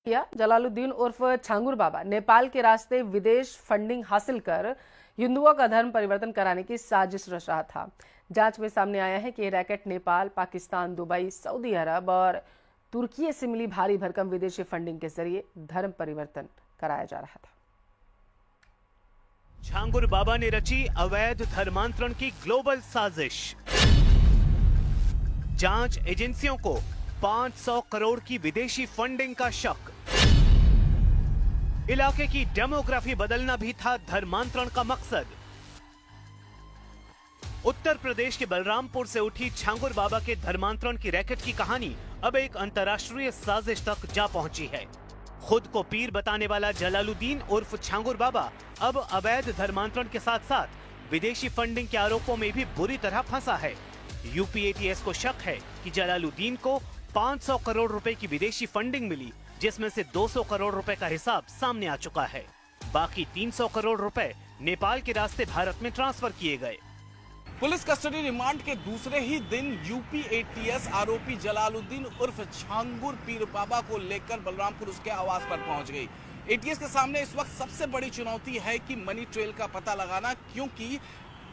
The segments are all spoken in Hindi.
किया। जलालुद्दीन उर्फ छांगुर बाबा नेपाल के रास्ते विदेश फंडिंग हासिल कर हिंदुओं का धर्म परिवर्तन कराने की साजिश रच रहा था। जांच में सामने आया है कि ये रैकेट नेपाल, पाकिस्तान, दुबई, सऊदी अरब और तुर्की से मिली भारी भरकम विदेशी फंडिंग के जरिए धर्म परिवर्तन कराया जा रहा था। छांगुर बाबा ने रची अवैध धर्मांतरण की ग्लोबल साजिश। जांच एजेंसियों को 500 करोड़ की विदेशी फंडिंग का शक। इलाके की डेमोग्राफी बदलना भी था धर्मांतरण का मकसद। उत्तर प्रदेश के बलरामपुर से उठी छांगुर बाबा के धर्मांतरण की रैकेट की कहानी अब एक अंतर्राष्ट्रीय साजिश तक जा पहुंची है। खुद को पीर बताने वाला जलालुद्दीन उर्फ छांगुर बाबा अब अवैध धर्मांतरण के साथ साथ विदेशी फंडिंग के आरोपों में भी बुरी तरह फंसा है। यूपी एटीएस को शक है कि जलालुद्दीन को 500 करोड़ रुपए की विदेशी फंडिंग मिली, जिसमें से 200 करोड़ रुपए का हिसाब सामने आ चुका है। बाकी 300 करोड़ रुपए नेपाल के रास्ते भारत में ट्रांसफर किए गए। पुलिस कस्टडी रिमांड के दूसरे ही दिन यूपी एटीएस आरोपी जलालुद्दीन उर्फ छांगुर पीर बाबा को लेकर बलरामपुर उसके आवास पर पहुंच गई। एटीएस के सामने इस वक्त सबसे बड़ी चुनौती है कि मनी ट्रेल का पता लगाना, क्योंकि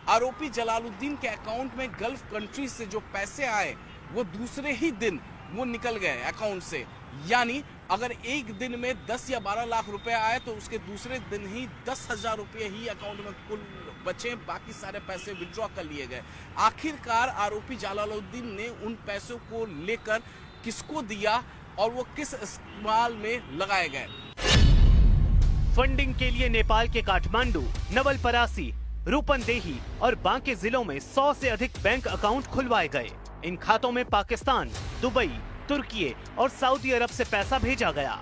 आरोपी जलालुद्दीन के अकाउंट में गल्फ कंट्री से जो पैसे आए वो दूसरे ही दिन वो निकल गए अकाउंट से। यानी अगर एक दिन में 10 या 12 लाख रुपए आए तो उसके दूसरे दिन ही 10,000 रुपए ही अकाउंट में कुल बचे, बाकी सारे पैसे विड्रॉ कर लिए गए। आखिरकार आरोपी जलालुद्दीन ने उन पैसों को लेकर किसको दिया और वो किस इस्तेमाल में लगाए गए। फंडिंग के लिए नेपाल के काठमांडू, नवलपरासी, रूपंदेही और बांके जिलों में 100 से अधिक बैंक अकाउंट खुलवाए गए। इन खातों में पाकिस्तान, दुबई, तुर्की और सऊदी अरब से पैसा भेजा गया।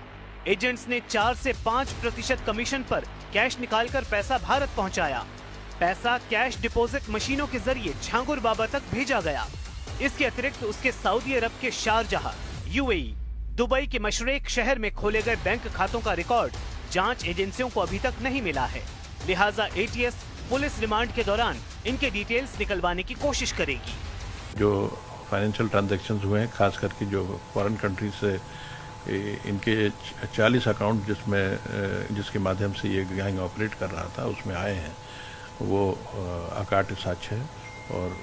एजेंट्स ने 4 से 5% कमीशन पर कैश निकालकर पैसा भारत पहुंचाया। पैसा कैश डिपॉजिट मशीनों के जरिए छांगुर बाबा तक भेजा गया। इसके अतिरिक्त उसके सऊदी अरब के शारजाह, यूएई, दुबई के मशरेक शहर में खोले गए बैंक खातों का रिकॉर्ड जांच एजेंसियों को अभी तक नहीं मिला है। लिहाजा एटीएस पुलिस रिमांड के दौरान इनके डिटेल्स निकलवाने की कोशिश करेगी। जो फाइनेंशियल ट्रांजैक्शंस हुए हैं, खास करके जो फॉरेन कंट्री से इनके 40 अकाउंट जिसके माध्यम से ये गैंग ऑपरेट कर रहा था उसमें आए हैं, वो अकाट साक्ष्य है और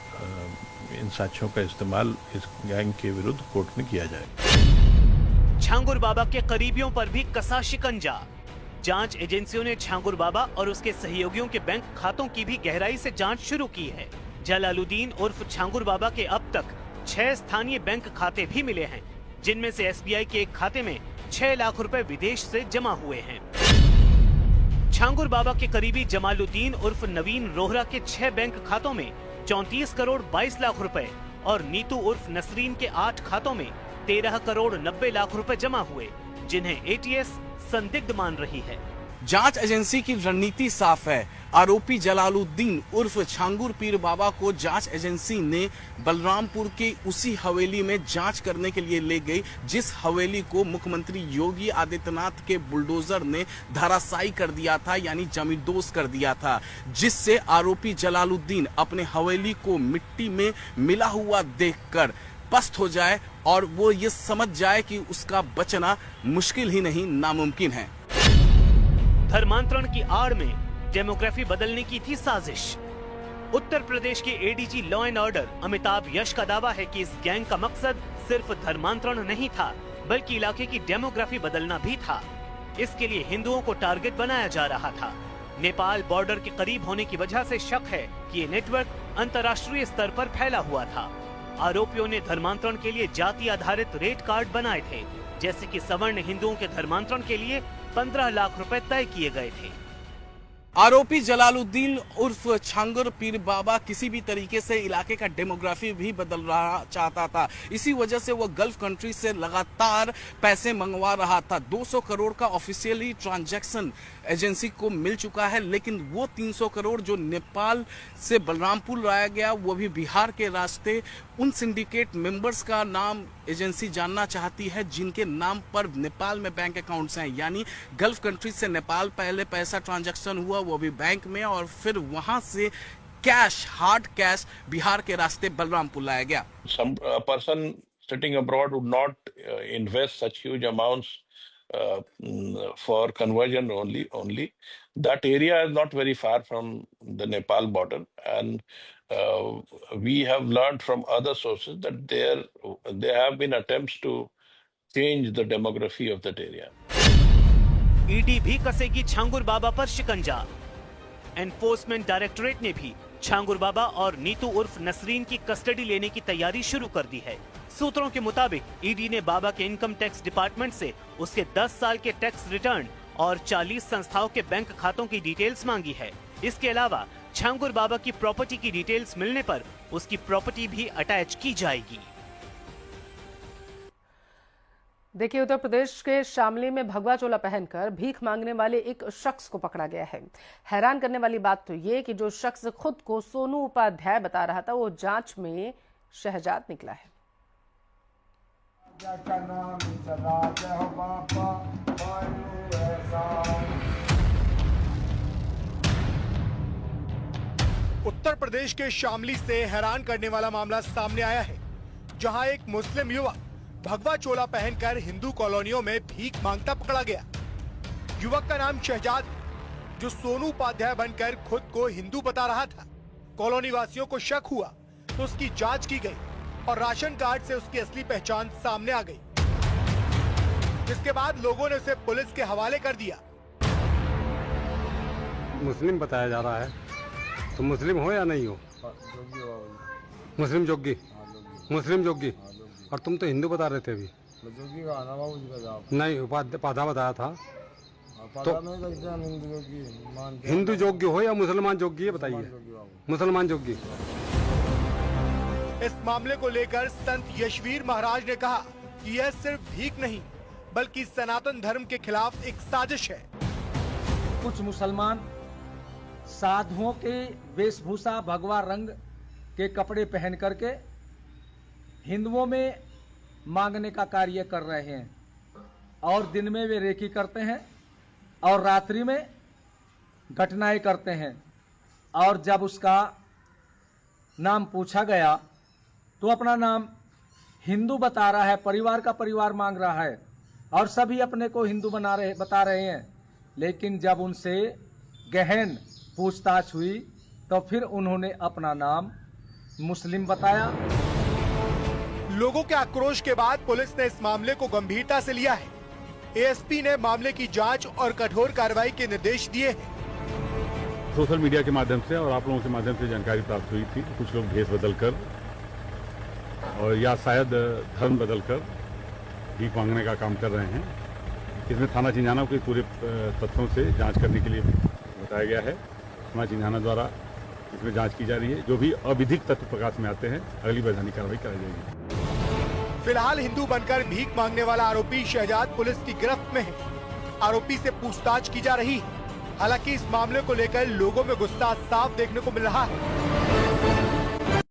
इन साक्ष्यों का इस्तेमाल इस गैंग के विरुद्ध कोर्ट में किया जाए। छांगुर बाबा के करीबियों पर भी कसा शिकंजा। जांच एजेंसियों ने छांगुर बाबा और उसके सहयोगियों के बैंक खातों की भी गहराई से जांच शुरू की है। जलालुद्दीन उर्फ छांगुर बाबा के अब तक 6 स्थानीय बैंक खाते भी मिले हैं, जिनमें से एसबीआई के एक खाते में 6 लाख रुपए विदेश से जमा हुए हैं। छांगुर बाबा के करीबी जमालुद्दीन उर्फ नवीन रोहरा के 6 बैंक खातों में 34 करोड़ 22 लाख रुपए और नीतू उर्फ नसरीन के 8 खातों में 13 करोड़ 90 लाख रुपए जमा हुए, जिन्हें एटीएस संदिग्ध मान रही है। जांच एजेंसी की रणनीति साफ है। आरोपी जलालुद्दीन उर्फ छांगुर पीर बाबा को जांच एजेंसी ने बलरामपुर के उसी हवेली में जांच करने के लिए ले गई, जिस हवेली को मुख्यमंत्री योगी आदित्यनाथ के बुलडोजर ने धराशायी कर दिया था, यानी जमींदोज कर दिया था, जिससे आरोपी जलालुद्दीन अपने हवेली को मिट्टी में मिला हुआ देखकर पस्त हो जाए और वो ये समझ जाए कि उसका बचना मुश्किल ही नहीं नामुमकिन है। धर्मांतरण की आड़ में डेमोग्राफी बदलने की थी साजिश। उत्तर प्रदेश के ADG law and order Amitabh Yash का दावा है कि इस गैंग का मकसद सिर्फ धर्मांतरण नहीं था, बल्कि इलाके की डेमोग्राफी बदलना भी था। इसके लिए हिंदुओं को टारगेट बनाया जा रहा था। नेपाल बॉर्डर के करीब होने की वजह से शक है कि ये नेटवर्क अंतर्राष्ट्रीय स्तर पर फैला हुआ था। आरोपियों ने धर्मांतरण के लिए जाति आधारित रेट कार्ड बनाए थे, जैसे कि सवर्ण हिंदुओं के धर्मांतरण के लिए 15 लाख रुपए तय किए गए थे। आरोपी जलालुद्दीन उर्फ छांगुर पीर बाबा किसी भी तरीके से इलाके का डेमोग्राफी भी बदलना चाहता था। इसी वजह से वो गल्फ कंट्री से लगातार पैसे मंगवा रहा था। 200 करोड़ का ऑफिशियली ट्रांजैक्शन एजेंसी को मिल चुका है, लेकिन वो 300 करोड़ जो नेपाल से बलरामपुर लाया गया, वो भी बिहार के रास्ते। उन सिंडिकेट मेंबर्स का नाम एजेंसी जानना चाहती है, जिनके नाम पर नेपाल में बैंक अकाउंट्स हैं, यानी गल्फ कंट्री से नेपाल पहले पैसा ट्रांजैक्शन हुआ, वो भी बैंक में, और फिर वहां से कैश, हार्ड कैश बिहार के रास्ते बलरामपुर लाया गया। Some person sitting abroad would not invest such huge amounts for conversion only. That area is not very far from the Nepal border, and we have learned from other sources that there have been attempts to change the demography of that area. ED भी कसेगी छांगुर बाबा पर शिकंजा। एनफोर्समेंट डायरेक्टोरेट ने भी छांगुर बाबा और नीतू उर्फ नसरीन की कस्टडी लेने की तैयारी शुरू कर दी है। सूत्रों के मुताबिक ईडी ने बाबा के इनकम टैक्स डिपार्टमेंट से उसके 10 साल के टैक्स रिटर्न और 40 संस्थाओं के बैंक खातों की डिटेल्स मांगी है। इसके अलावा छांगुर बाबा की प्रॉपर्टी की डिटेल्स मिलने पर उसकी प्रॉपर्टी भी अटैच की जाएगी। देखिए, उत्तर प्रदेश के शामली में भगवा चोला पहनकर भीख मांगने वाले एक शख्स को पकड़ा गया है। हैरान करने वाली बात तो ये कि जो शख्स खुद को सोनू उपाध्याय बता रहा था, वो जांच में शहजाद निकला है। उत्तर प्रदेश के शामली से हैरान करने वाला मामला सामने आया है, जहां एक मुस्लिम युवक भगवा चोला पहनकर हिंदू कॉलोनियों में भीख मांगता पकड़ा गया। युवक का नाम शहजाद, जो सोनू उपाध्याय बनकर खुद को हिंदू बता रहा था। कॉलोनी वासियों को शक हुआ तो उसकी जांच की गई और राशन कार्ड से उसकी असली पहचान सामने आ गई, जिसके बाद लोगों ने उसे पुलिस के हवाले कर दिया। मुस्लिम बताया जा रहा है, तो मुस्लिम हो या नहीं हो? मुस्लिम जोगी। और तुम तो हिंदू बता रहे थे अभी। नहीं, उपाध्याय बताया था। तो हिंदू जोग्य हो या मुसलमान जोग्य, बताइए। मुसलमान जोग्य। इस मामले को लेकर संत यशवीर महाराज ने कहा कि यह सिर्फ भीख नहीं, बल्कि सनातन धर्म के खिलाफ एक साजिश है। कुछ मुसलमान साधुओं के वेशभूषा भगवा रंग के कपड़े पहन करके हिंदुओं में मांगने का कार्य कर रहे हैं, और दिन में वे रेकी करते हैं और रात्रि में घटनाएं करते हैं। और जब उसका नाम पूछा गया तो अपना नाम हिंदू बता रहा है, परिवार का परिवार मांग रहा है, और सभी अपने को हिंदू बता रहे हैं। लेकिन जब उनसे गहन पूछताछ हुई तो फिर उन्होंने अपना नाम मुस्लिम बताया। लोगों के आक्रोश के बाद पुलिस ने इस मामले को गंभीरता से लिया है। एएसपी ने मामले की जांच और कठोर कार्रवाई के निर्देश दिए हैं। सोशल मीडिया के माध्यम से और आप लोगों के माध्यम से जानकारी प्राप्त हुई थी, कुछ लोग भेष बदलकर और या शायद धर्म बदलकर भीख मांगने का काम कर रहे हैं। इसमें थाना चिंझाना को पूरे तथ्यों से जांच करने के लिए बताया गया है। थाना चिंझाना द्वारा इसमें जांच की जा रही है। जो भी अविधिक तथ्य प्रकाश में आते हैं, अगली वैधानिक कार्रवाई कराई जाएगी। फिलहाल हिंदू बनकर भीख मांगने वाला आरोपी शहजाद पुलिस की गिरफ्त में है। आरोपी से पूछताछ की जा रही है। हालांकि इस मामले को लेकर लोगों में गुस्सा साफ देखने को मिल रहा है।